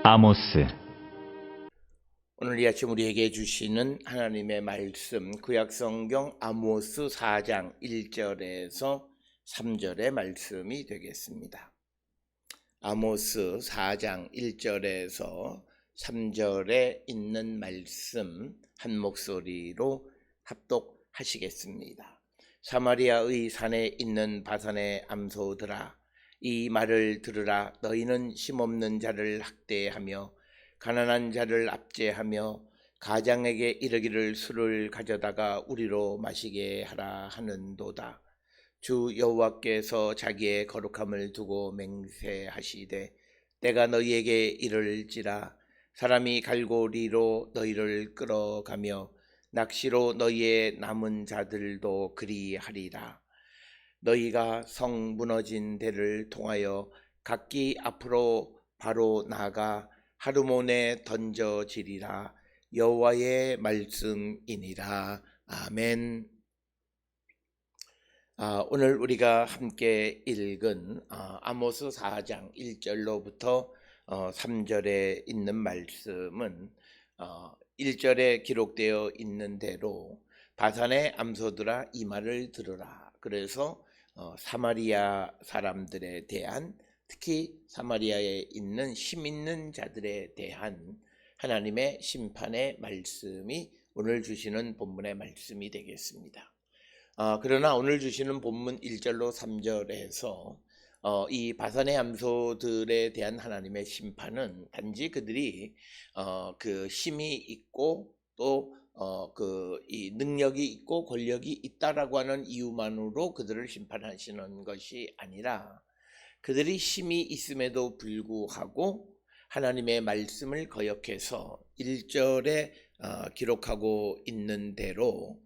아모스. 오늘 이 아침 우리에게 주시는 하나님의 말씀, 구약성경 아모스 4장 1절에서 3절의 말씀이 되겠습니다. 아모스 4장 1절에서 3절에 있는 말씀 한 목소리로 합독하시겠습니다. 사마리아의 산에 있는 바산의 암소들아, 이 말을 들으라. 너희는 힘없는 자를 학대하며 가난한 자를 압제하며 가장에게 이르기를 술을 가져다가 우리로 마시게 하라 하는도다. 주 여호와께서 자기의 거룩함을 두고 맹세하시되 때가 너희에게 이를지라. 사람이 갈고리로 너희를 끌어가며 낚시로 너희의 남은 자들도 그리하리라. 너희가 성 무너진 데를 통하여 각기 앞으로 바로 나아가 하르몬에 던져지리라. 여호와의 말씀이니라. 아멘. 오늘 우리가 함께 읽은 아모스 4장 1절로부터 3절에 있는 말씀은 1절에 기록되어 있는 대로 바산의 암소들아 이 말을 들으라. 그래서 사마리아 사람들에 대한, 특히 사마리아에 있는 힘 있는 자들에 대한 하나님의 심판의 말씀이 오늘 주시는 본문의 말씀이 되겠습니다. 그러나 오늘 주시는 본문 1절로 3절에서 이 바산의 암소들에 대한 하나님의 심판은 단지 그들이 그 힘이 있고 또 이 능력이 있고 권력이 있다라고 하는 이유만으로 그들을 심판하시는 것이 아니라, 그들이 힘이 있음에도 불구하고 하나님의 말씀을 거역해서 1절에 기록하고 있는 대로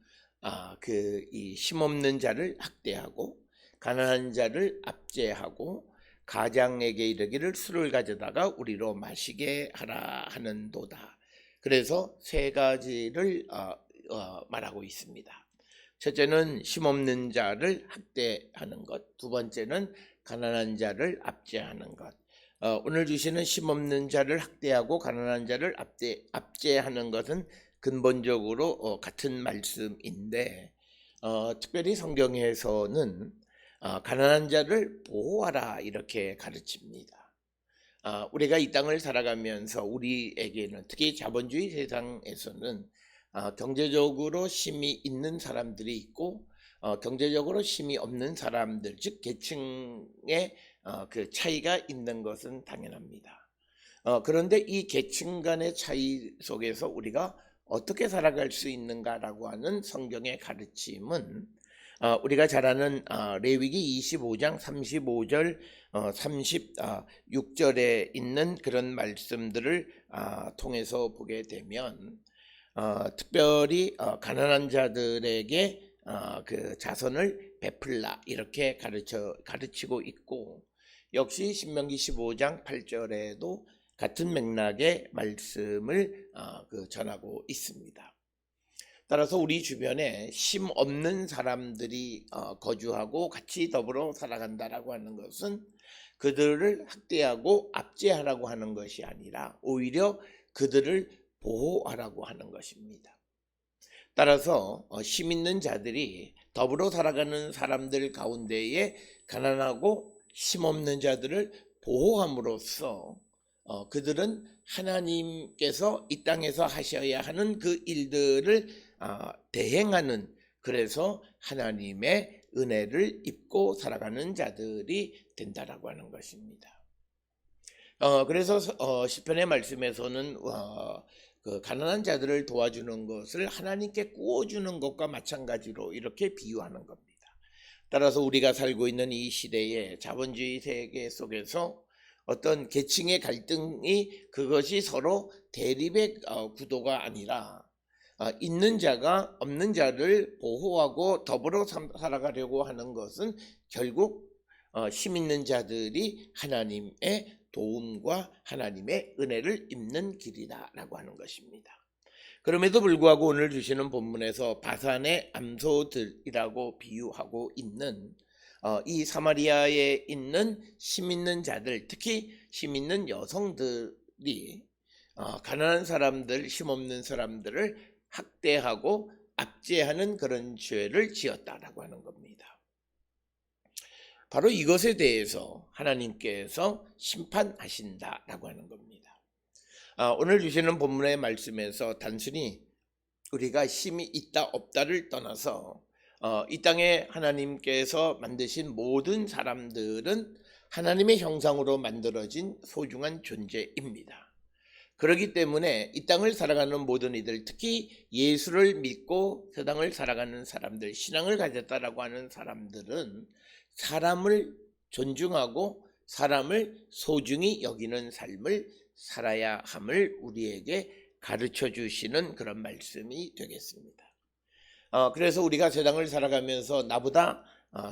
이 힘없는 자를 학대하고 가난한 자를 압제하고 가장에게 이르기를 술을 가져다가 우리로 마시게 하라 하는도다. 그래서 세 가지를 말하고 있습니다. 첫째는 힘없는 자를 학대하는 것, 두 번째는 가난한 자를 압제하는 것. 오늘 주시는 힘없는 자를 학대하고 가난한 자를 압제하는 것은 근본적으로 같은 말씀인데, 특별히 성경에서는 가난한 자를 보호하라 이렇게 가르칩니다. 우리가 이 땅을 살아가면서 우리에게는, 특히 자본주의 세상에서는 경제적으로 힘이 있는 사람들이 있고 경제적으로 힘이 없는 사람들, 즉 계층의 그 차이가 있는 것은 당연합니다. 그런데 이 계층 간의 차이 속에서 우리가 어떻게 살아갈 수 있는가라고 하는 성경의 가르침은 우리가 잘 아는 레위기 25장 35절 36절에 있는 그런 말씀들을 통해서 보게 되면 특별히 가난한 자들에게 그 자선을 베풀라 이렇게 가르치고 있고, 역시 신명기 15장 8절에도 같은 맥락의 말씀을 전하고 있습니다. 따라서 우리 주변에 힘 없는 사람들이 거주하고 같이 더불어 살아간다라고 하는 것은 그들을 학대하고 압제하라고 하는 것이 아니라 오히려 그들을 보호하라고 하는 것입니다. 따라서 힘 있는 자들이 더불어 살아가는 사람들 가운데에 가난하고 힘 없는 자들을 보호함으로써 그들은 하나님께서 이 땅에서 하셔야 하는 그 일들을 대행하는, 그래서 하나님의 은혜를 입고 살아가는 자들이 된다라고 하는 것입니다. 그래서 시편의 말씀에서는 그 가난한 자들을 도와주는 것을 하나님께 구워주는 것과 마찬가지로 이렇게 비유하는 겁니다. 따라서 우리가 살고 있는 이 시대의 자본주의 세계 속에서 어떤 계층의 갈등이, 그것이 서로 대립의 구도가 아니라 있는 자가 없는 자를 보호하고 더불어 살아가려고 하는 것은 결국 힘 있는 자들이 하나님의 도움과 하나님의 은혜를 입는 길이다라고 하는 것입니다. 그럼에도 불구하고 오늘 주시는 본문에서 바산의 암소들이라고 비유하고 있는 이 사마리아에 있는 힘 있는 자들, 특히 힘 있는 여성들에 가난한 사람들, 힘없는 사람들을 학대하고 압제하는 그런 죄를 지었다라고 하는 겁니다. 바로 이것에 대해서 하나님께서 심판하신다라고 하는 겁니다. 오늘 주시는 본문의 말씀에서 단순히 우리가 힘이 있다 없다를 떠나서 이 땅에 하나님께서 만드신 모든 사람들은 하나님의 형상으로 만들어진 소중한 존재입니다. 그렇기 때문에 이 땅을 살아가는 모든 이들, 특히 예수를 믿고 세상을 살아가는 사람들, 신앙을 가졌다라고 하는 사람들은 사람을 존중하고 사람을 소중히 여기는 삶을 살아야 함을 우리에게 가르쳐 주시는 그런 말씀이 되겠습니다. 그래서 우리가 세상을 살아가면서 나보다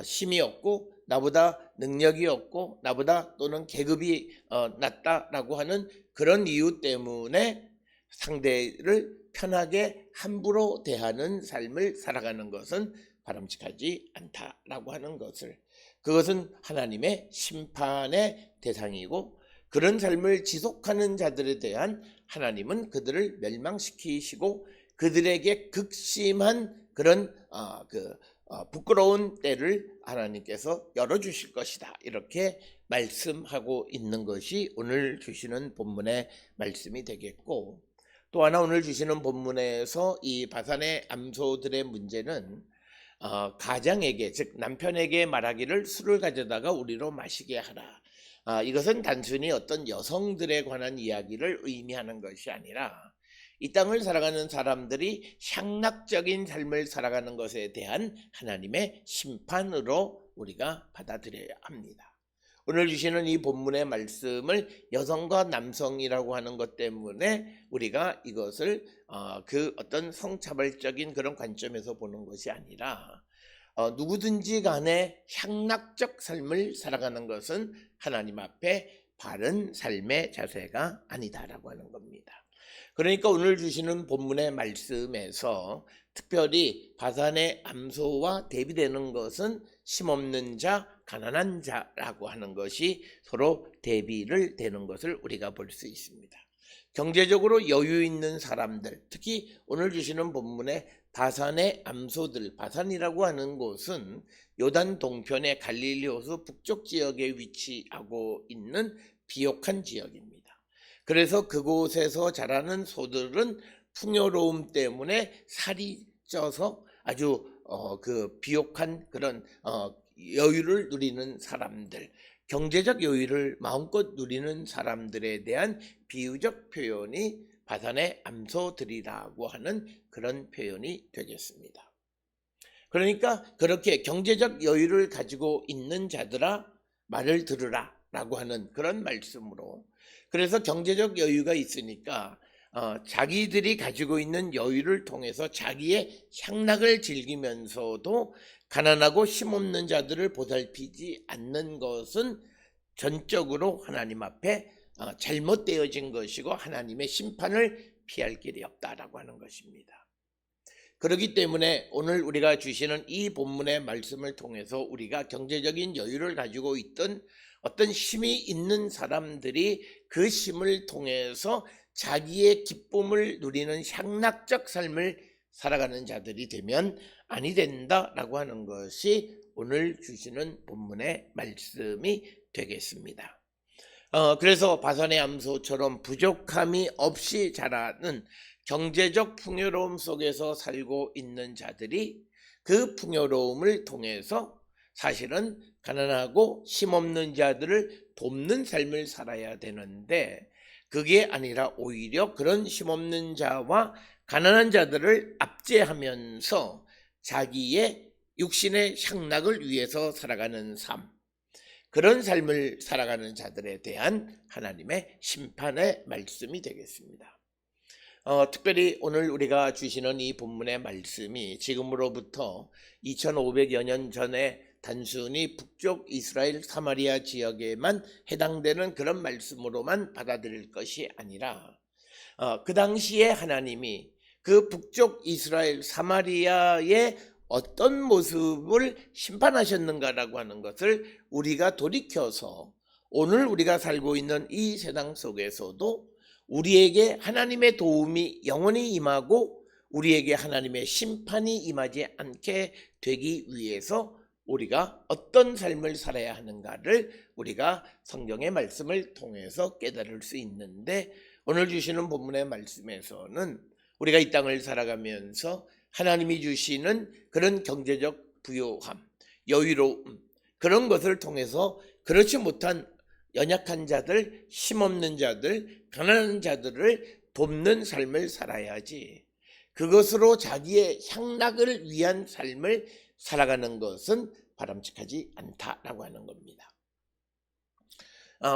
힘이 없고 나보다 능력이 없고 나보다 또는 계급이 낮다라고 하는 그런 이유 때문에 상대를 편하게 함부로 대하는 삶을 살아가는 것은 바람직하지 않다라고 하는 것을, 그것은 하나님의 심판의 대상이고 그런 삶을 지속하는 자들에 대한 하나님은 그들을 멸망시키시고 그들에게 극심한 그런 부끄러운 때를 하나님께서 열어주실 것이다, 이렇게 말씀하고 있는 것이 오늘 주시는 본문의 말씀이 되겠고, 또 하나 오늘 주시는 본문에서 이 바산의 암소들의 문제는 가장에게, 즉 남편에게 말하기를 술을 가져다가 우리로 마시게 하라. 이것은 단순히 어떤 여성들에 관한 이야기를 의미하는 것이 아니라 이 땅을 살아가는 사람들이 향락적인 삶을 살아가는 것에 대한 하나님의 심판으로 우리가 받아들여야 합니다. 오늘 주시는 이 본문의 말씀을 여성과 남성이라고 하는 것 때문에 우리가 이것을 그 어떤 성차별적인 그런 관점에서 보는 것이 아니라 누구든지 간에 향락적 삶을 살아가는 것은 하나님 앞에 바른 삶의 자세가 아니다라고 하는 겁니다. 그러니까 오늘 주시는 본문의 말씀에서 특별히 바산의 암소와 대비되는 것은 힘없는 자, 가난한 자라고 하는 것이 서로 대비를 되는 것을 우리가 볼 수 있습니다. 경제적으로 여유 있는 사람들, 특히 오늘 주시는 본문의 바산의 암소들, 바산이라고 하는 곳은 요단 동편의 갈릴리 호수 북쪽 지역에 위치하고 있는 비옥한 지역입니다. 그래서 그곳에서 자라는 소들은 풍요로움 때문에 살이 쪄서 아주 비옥한 그런 여유를 누리는 사람들, 경제적 여유를 마음껏 누리는 사람들에 대한 비유적 표현이 바산의 암소들이라고 하는 그런 표현이 되겠습니다. 그러니까 그렇게 경제적 여유를 가지고 있는 자들아 말을 들으라 라고 하는 그런 말씀으로, 그래서 경제적 여유가 있으니까 자기들이 가지고 있는 여유를 통해서 자기의 향락을 즐기면서도 가난하고 힘없는 자들을 보살피지 않는 것은 전적으로 하나님 앞에 잘못되어진 것이고 하나님의 심판을 피할 길이 없다라고 하는 것입니다. 그렇기 때문에 오늘 우리가 주시는 이 본문의 말씀을 통해서 우리가 경제적인 여유를 가지고 있던 어떤 힘이 있는 사람들이 그 힘을 통해서 자기의 기쁨을 누리는 향락적 삶을 살아가는 자들이 되면 아니 된다라고 하는 것이 오늘 주시는 본문의 말씀이 되겠습니다. 그래서 바산의 암소처럼 부족함이 없이 자라는 경제적 풍요로움 속에서 살고 있는 자들이 그 풍요로움을 통해서 사실은 가난하고 힘없는 자들을 돕는 삶을 살아야 되는데, 그게 아니라 오히려 그런 힘없는 자와 가난한 자들을 압제하면서 자기의 육신의 향락을 위해서 살아가는 삶, 그런 삶을 살아가는 자들에 대한 하나님의 심판의 말씀이 되겠습니다. 특별히 오늘 우리가 주시는 이 본문의 말씀이 지금으로부터 2500여 년 전에 단순히 북쪽 이스라엘 사마리아 지역에만 해당되는 그런 말씀으로만 받아들일 것이 아니라 그 당시에 하나님이 그 북쪽 이스라엘 사마리아의 어떤 모습을 심판하셨는가라고 하는 것을 우리가 돌이켜서 오늘 우리가 살고 있는 이 세상 속에서도 우리에게 하나님의 도움이 영원히 임하고 우리에게 하나님의 심판이 임하지 않게 되기 위해서 우리가 어떤 삶을 살아야 하는가를 우리가 성경의 말씀을 통해서 깨달을 수 있는데, 오늘 주시는 본문의 말씀에서는 우리가 이 땅을 살아가면서 하나님이 주시는 그런 경제적 부요함, 여유로움, 그런 것을 통해서 그렇지 못한 연약한 자들, 힘없는 자들, 가난한 자들을 돕는 삶을 살아야지, 그것으로 자기의 향락을 위한 삶을 살아가는 것은 바람직하지 않다라고 하는 겁니다.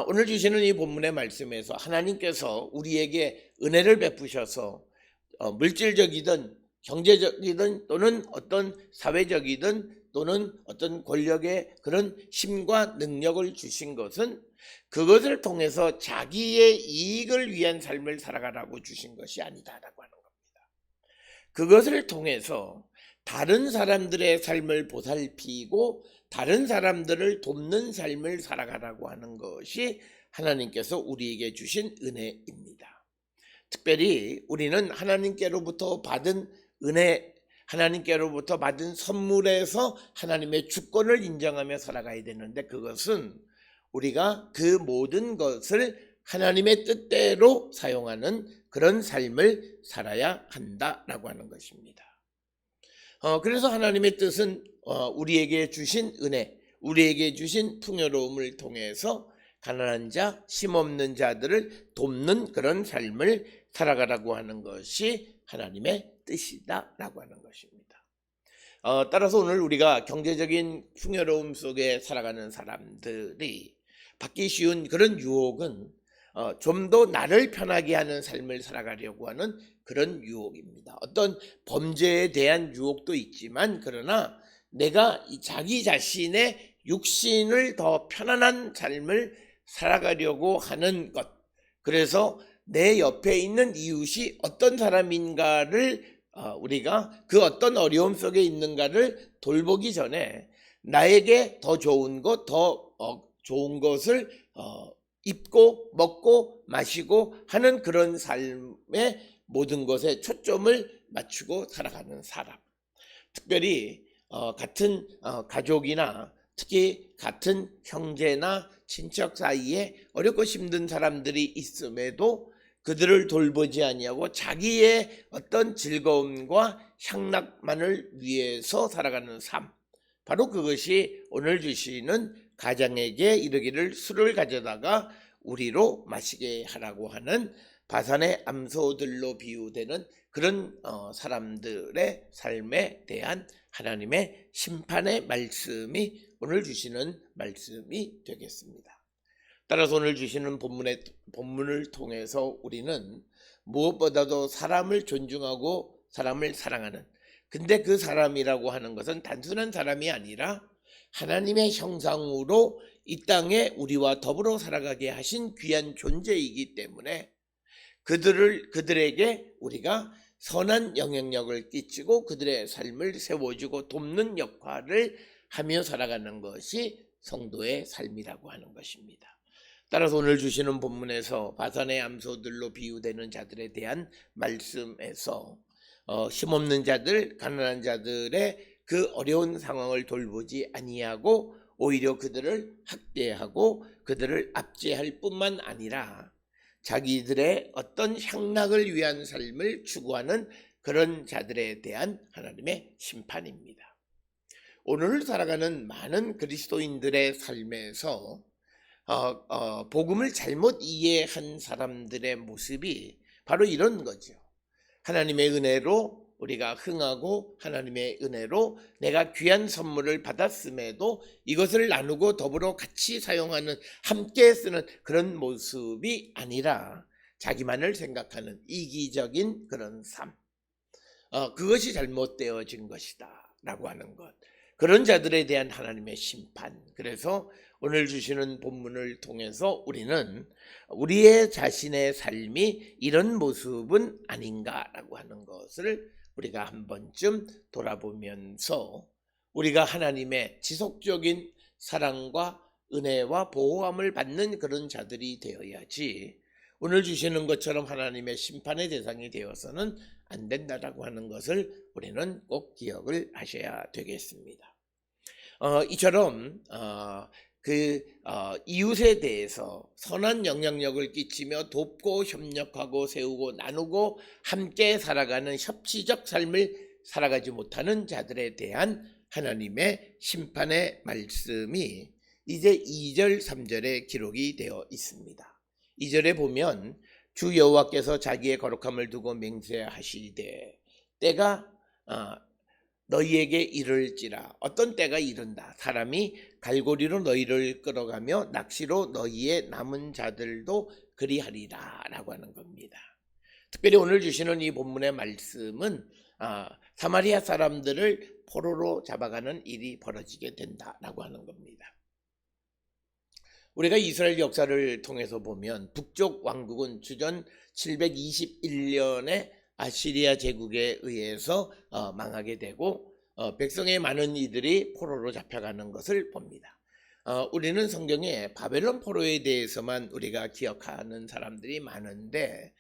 오늘 주시는 이 본문의 말씀에서 하나님께서 우리에게 은혜를 베푸셔서 물질적이든 경제적이든 또는 어떤 사회적이든 또는 어떤 권력의 그런 힘과 능력을 주신 것은 그것을 통해서 자기의 이익을 위한 삶을 살아가라고 주신 것이 아니다라고 하는 겁니다. 그것을 통해서 다른 사람들의 삶을 보살피고 다른 사람들을 돕는 삶을 살아가라고 하는 것이 하나님께서 우리에게 주신 은혜입니다. 특별히 우리는 하나님께로부터 받은 은혜, 하나님께로부터 받은 선물에서 하나님의 주권을 인정하며 살아가야 되는데, 그것은 우리가 그 모든 것을 하나님의 뜻대로 사용하는 그런 삶을 살아야 한다라고 하는 것입니다. 그래서 하나님의 뜻은 우리에게 주신 은혜, 우리에게 주신 풍요로움을 통해서 가난한 자, 힘없는 자들을 돕는 그런 삶을 살아가라고 하는 것이 하나님의 뜻이다라고 하는 것입니다. 따라서 오늘 우리가 경제적인 풍요로움 속에 살아가는 사람들이 받기 쉬운 그런 유혹은 좀 더 나를 편하게 하는 삶을 살아가려고 하는 그런 유혹입니다. 어떤 범죄에 대한 유혹도 있지만, 그러나 내가 자기 자신의 육신을 더 편안한 삶을 살아가려고 하는 것, 그래서 내 옆에 있는 이웃이 어떤 사람인가를 우리가 그 어떤 어려움 속에 있는가를 돌보기 전에 나에게 더 좋은 것, 더 좋은 것을 입고 먹고 마시고 하는 그런 삶의 모든 것에 초점을 맞추고 살아가는 사람, 특별히 같은 가족이나 특히 같은 형제나 친척 사이에 어렵고 힘든 사람들이 있음에도 그들을 돌보지 아니하고 자기의 어떤 즐거움과 향락만을 위해서 살아가는 삶, 바로 그것이 오늘 주시는 가장에게 이르기를 술을 가져다가 우리로 마시게 하라고 하는 바산의 암소들로 비유되는 그런 사람들의 삶에 대한 하나님의 심판의 말씀이 오늘 주시는 말씀이 되겠습니다. 따라서 오늘 주시는 본문을 통해서 우리는 무엇보다도 사람을 존중하고 사람을 사랑하는, 근데 그 사람이라고 하는 것은 단순한 사람이 아니라 하나님의 형상으로 이 땅에 우리와 더불어 살아가게 하신 귀한 존재이기 때문에 그들에게 우리가 선한 영향력을 끼치고 그들의 삶을 세워주고 돕는 역할을 하며 살아가는 것이 성도의 삶이라고 하는 것입니다. 따라서 오늘 주시는 본문에서 바산의 암소들로 비유되는 자들에 대한 말씀에서 힘없는 자들, 가난한 자들의 그 어려운 상황을 돌보지 아니하고 오히려 그들을 학대하고 그들을 압제할 뿐만 아니라 자기들의 어떤 향락을 위한 삶을 추구하는 그런 자들에 대한 하나님의 심판입니다. 오늘 살아가는 많은 그리스도인들의 삶에서 복음을 잘못 이해한 사람들의 모습이 바로 이런 거죠. 하나님의 은혜로 우리가 흥하고 하나님의 은혜로 내가 귀한 선물을 받았음에도 이것을 나누고 더불어 같이 사용하는, 함께 쓰는 그런 모습이 아니라 자기만을 생각하는 이기적인 그런 삶, 그것이 잘못되어진 것이다 라고 하는 것, 그런 자들에 대한 하나님의 심판. 그래서 오늘 주시는 본문을 통해서 우리는 우리의 자신의 삶이 이런 모습은 아닌가라고 하는 것을 우리가 한 번쯤 돌아보면서 우리가 하나님의 지속적인 사랑과 은혜와 보호함을 받는 그런 자들이 되어야지, 오늘 주시는 것처럼 하나님의 심판의 대상이 되어서는 안 된다라고 하는 것을 우리는 꼭 기억을 하셔야 되겠습니다. 이처럼 이웃에 대해서 선한 영향력을 끼치며 돕고 협력하고 세우고 나누고 함께 살아가는 협치적 삶을 살아가지 못하는 자들에 대한 하나님의 심판의 말씀이 이제 2절 3절에 기록이 되어 있습니다. 2절에 보면 주 여호와께서 자기의 거룩함을 두고 맹세하시되 때가 너희에게 이를지라. 어떤 때가 이른다. 사람이 갈고리로 너희를 끌어가며 낚시로 너희의 남은 자들도 그리하리라 라고 하는 겁니다. 특별히 오늘 주시는 이 본문의 말씀은 사마리아 사람들을 포로로 잡아가는 일이 벌어지게 된다라고 하는 겁니다. 우리가 이스라엘 역사를 통해서 보면 북쪽 왕국은 주전 721년에 아시리아 제국에 의해서 망하게 되고 백성의 많은 이들이 포로로 잡혀가는 것을 봅니다. 우리는 성경에 바벨론 포로에 대해서만 우리가 기억하는 사람들이 많은데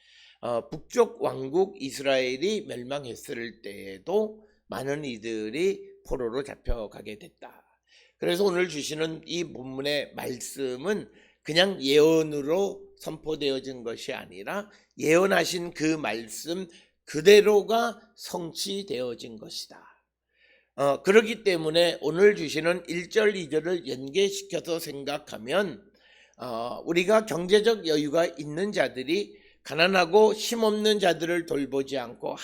북쪽 왕국 이스라엘이 멸망했을 때에도 많은 이들이 포로로 잡혀가게 됐다. 그래서 오늘 주시는 이 본문의 말씀은 그냥 예언으로 선포되어진 것이 아니라 예언하신 그 말씀 그대로가 성취되어진 것이다. 그렇기 때문에 오늘 주시는 1절 2절을 연계시켜서 생각하면 우리가 경제적 여유가 있는 자들이 가난하고 힘없는 자들을 돌보지 않고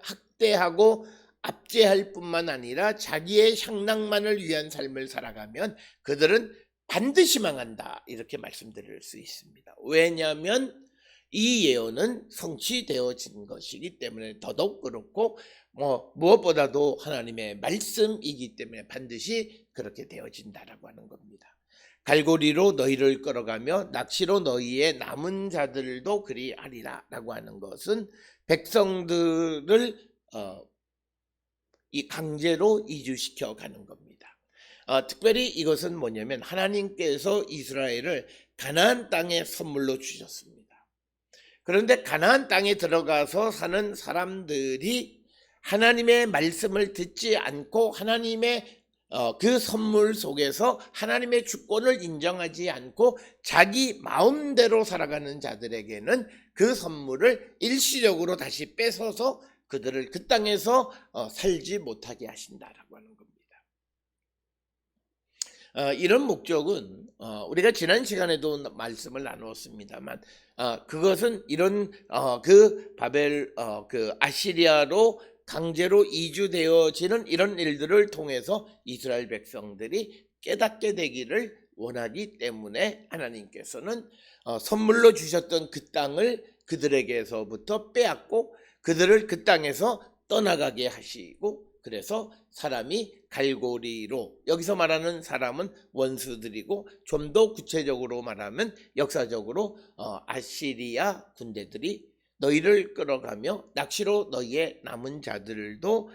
학대하고 압제할 뿐만 아니라 자기의 향락만을 위한 삶을 살아가면 그들은 반드시 망한다, 이렇게 말씀드릴 수 있습니다. 왜냐하면 이 예언은 성취되어진 것이기 때문에 더더욱 그렇고 무엇보다도 하나님의 말씀이기 때문에 반드시 그렇게 되어진다라고 하는 겁니다. 갈고리로 너희를 끌어가며 낚시로 너희의 남은 자들도 그리하리라 라고 하는 것은 백성들을 이 강제로 이주시켜 가는 겁니다. 특별히 이것은 뭐냐면 하나님께서 이스라엘을 가나안 땅에 선물로 주셨습니다. 그런데 가나안 땅에 들어가서 사는 사람들이 하나님의 말씀을 듣지 않고 하나님의 그 선물 속에서 하나님의 주권을 인정하지 않고 자기 마음대로 살아가는 자들에게는 그 선물을 일시적으로 다시 뺏어서 그들을 그 땅에서 살지 못하게 하신다라고 하는 겁니다. 이런 목적은 우리가 지난 시간에도 말씀을 나누었습니다만 그것은 이런 그 아시리아로 강제로 이주되어지는 이런 일들을 통해서 이스라엘 백성들이 깨닫게 되기를 원하기 때문에 하나님께서는 선물로 주셨던 그 땅을 그들에게서부터 빼앗고 그들을 그 땅에서 떠나가게 하시고, 그래서 사람이 갈고리로, 여기서 말하는 사람은 원수들이고 좀 더 구체적으로 말하면 역사적으로 아시리아 군대들이 너희를 끌어가며 낚시로 너희의 남은 자들도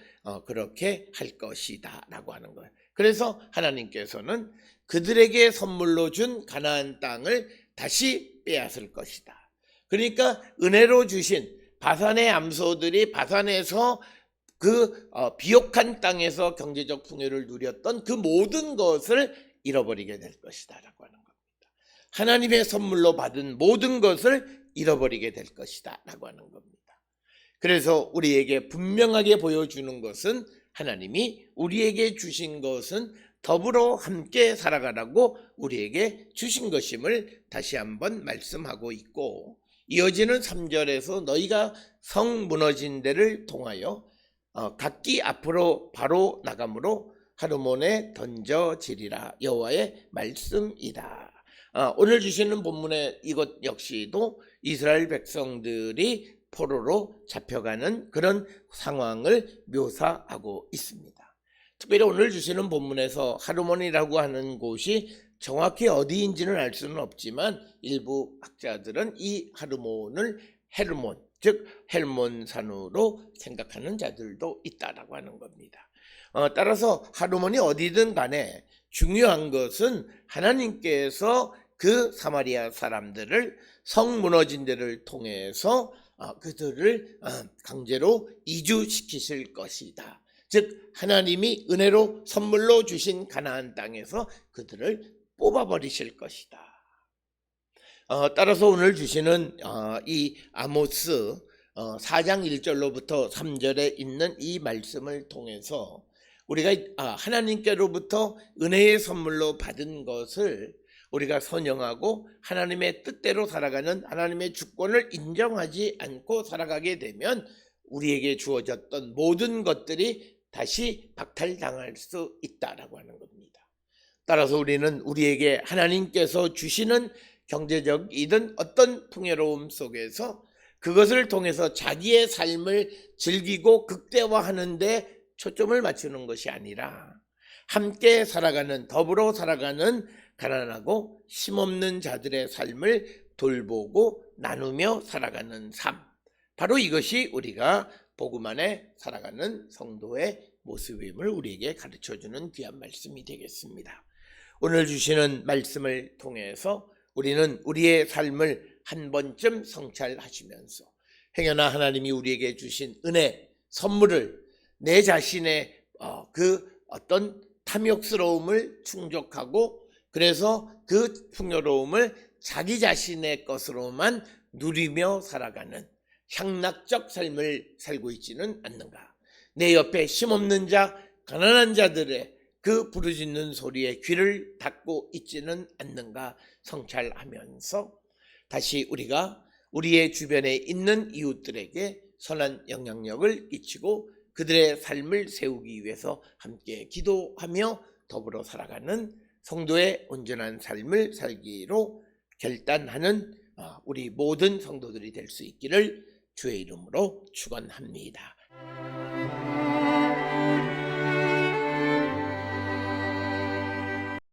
그렇게 할 것이다 라고 하는 거예요. 그래서 하나님께서는 그들에게 선물로 준 가나안 땅을 다시 빼앗을 것이다. 그러니까 은혜로 주신 바산의 암소들이 바산에서 그 비옥한 땅에서 경제적 풍요를 누렸던 그 모든 것을 잃어버리게 될 것이다 라고 하는 겁니다. 하나님의 선물로 받은 모든 것을 잃어버리게 될 것이다 라고 하는 겁니다. 그래서 우리에게 분명하게 보여주는 것은 하나님이 우리에게 주신 것은 더불어 함께 살아가라고 우리에게 주신 것임을 다시 한번 말씀하고 있고, 이어지는 3절에서 너희가 성 무너진 데를 통하여 각기 앞으로 바로 나감으로 하르몬에 던져지리라. 여호와의 말씀이다. 오늘 주시는 본문의 이것 역시도 이스라엘 백성들이 포로로 잡혀가는 그런 상황을 묘사하고 있습니다. 특별히 오늘 주시는 본문에서 하르몬이라고 하는 곳이 정확히 어디인지는 알 수는 없지만 일부 학자들은 이 하르몬을 헬몬, 즉 헬몬산으로 생각하는 자들도 있다라고 하는 겁니다. 따라서 하르몬이 어디든 간에 중요한 것은 하나님께서 그 사마리아 사람들을 성 무너진 데를 통해서 그들을 강제로 이주시키실 것이다. 즉 하나님이 은혜로 선물로 주신 가나안 땅에서 그들을 뽑아버리실 것이다. 따라서 오늘 주시는 이 아모스 4장 1절로부터 3절에 있는 이 말씀을 통해서 우리가 하나님께로부터 은혜의 선물로 받은 것을 우리가 선영하고 하나님의 뜻대로 살아가는, 하나님의 주권을 인정하지 않고 살아가게 되면 우리에게 주어졌던 모든 것들이 다시 박탈당할 수 있다라고 하는 겁니다. 따라서 우리는 우리에게 하나님께서 주시는 경제적이든 어떤 풍요로움 속에서 그것을 통해서 자기의 삶을 즐기고 극대화하는 데 초점을 맞추는 것이 아니라 함께 살아가는, 더불어 살아가는 가난하고 힘없는 자들의 삶을 돌보고 나누며 살아가는 삶, 바로 이것이 우리가 복음 안에 살아가는 성도의 모습임을 우리에게 가르쳐주는 귀한 말씀이 되겠습니다. 오늘 주시는 말씀을 통해서 우리는 우리의 삶을 한 번쯤 성찰하시면서 행여나 하나님이 우리에게 주신 은혜, 선물을 내 자신의 그 어떤 탐욕스러움을 충족하고 그래서 그 풍요로움을 자기 자신의 것으로만 누리며 살아가는 향락적 삶을 살고 있지는 않는가. 내 옆에 힘없는 자, 가난한 자들의 그 부르짖는 소리에 귀를 닫고 있지는 않는가 성찰하면서 다시 우리가 우리의 주변에 있는 이웃들에게 선한 영향력을 끼치고 그들의 삶을 세우기 위해서 함께 기도하며 더불어 살아가는 성도의 온전한 삶을 살기로 결단하는 우리 모든 성도들이 될 수 있기를 주의 이름으로 축원합니다.